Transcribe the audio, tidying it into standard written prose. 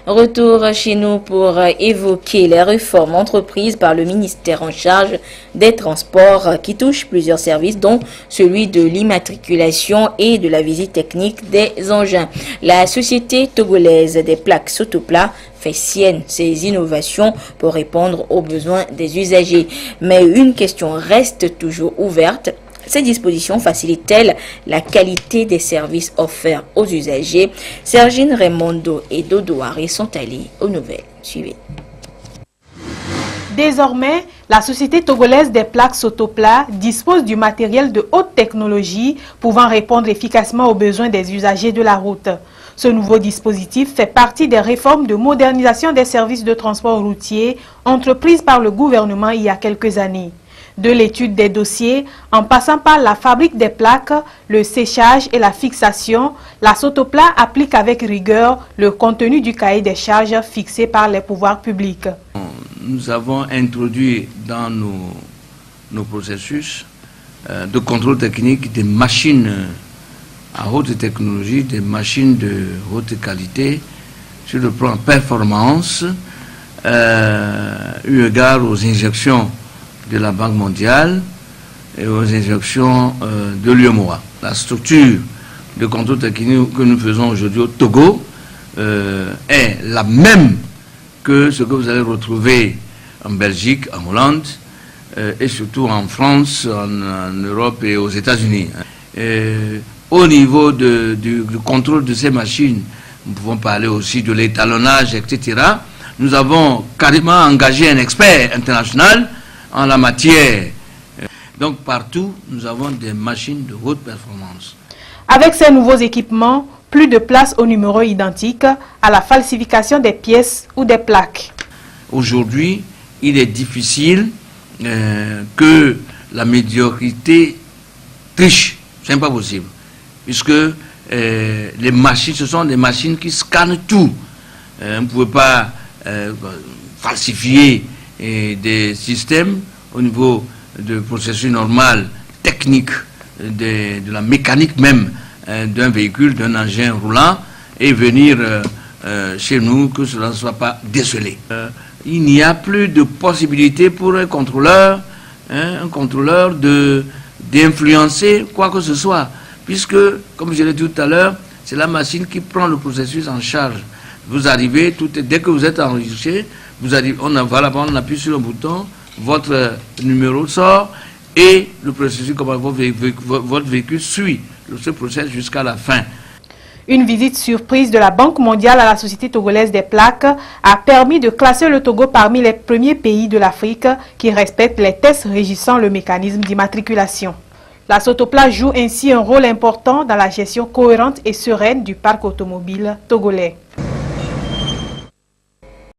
Retour chez nous pour évoquer les réformes entreprises par le ministère en charge des transports qui touchent plusieurs services, dont celui de l'immatriculation et de la visite technique des engins. La société togolaise des plaques Sotopla fait sienne ces innovations pour répondre aux besoins des usagers. Mais une question reste toujours ouverte. Ces dispositions facilitent-elles la qualité des services offerts aux usagers? Sergine Raimondo et Dodo Harry sont allés aux nouvelles. Suivez. Désormais, la société togolaise des plaques Sotopla dispose du matériel de haute technologie pouvant répondre efficacement aux besoins des usagers de la route. Ce nouveau dispositif fait partie des réformes de modernisation des services de transport routier entreprises par le gouvernement il y a quelques années. De l'étude des dossiers, en passant par la fabrique des plaques, le séchage et la fixation, la Sotopla applique avec rigueur le contenu du cahier des charges fixé par les pouvoirs publics. Nous avons introduit dans nos processus de contrôle technique des machines à haute technologie, des machines de haute qualité sur le plan performance, eu égard aux injections de la Banque mondiale et aux injections de l'UEMOA. La structure de contrôle technique que nous faisons aujourd'hui au Togo est la même que ce que vous allez retrouver en Belgique, en Hollande et surtout en France, en Europe et aux États-Unis. Au niveau du contrôle de ces machines, nous pouvons parler aussi de l'étalonnage, etc. Nous avons carrément engagé un expert international en la matière. Donc partout, nous avons des machines de haute performance. Avec ces nouveaux équipements, plus de place aux numéros identiques, à la falsification des pièces ou des plaques. Aujourd'hui, il est difficile que la médiocrité triche. Ce n'est pas possible. Puisque les machines, ce sont des machines qui scannent tout. On ne pouvait pas falsifier des systèmes au niveau du processus normal, technique, de la mécanique même d'un véhicule, d'un engin roulant, et venir chez nous que cela ne soit pas décelé. Il n'y a plus de possibilité pour un contrôleur d'influencer quoi que ce soit, puisque, comme je l'ai dit tout à l'heure, c'est la machine qui prend le processus en charge. Vous arrivez, dès que vous êtes enregistré, vous arrivez, on appuie sur un bouton, votre numéro sort et le processus, comme votre véhicule suit ce processus jusqu'à la fin. Une visite surprise de la Banque mondiale à la Société togolaise des plaques a permis de classer le Togo parmi les premiers pays de l'Afrique qui respectent les tests régissant le mécanisme d'immatriculation. La Sotopla joue ainsi un rôle important dans la gestion cohérente et sereine du parc automobile togolais.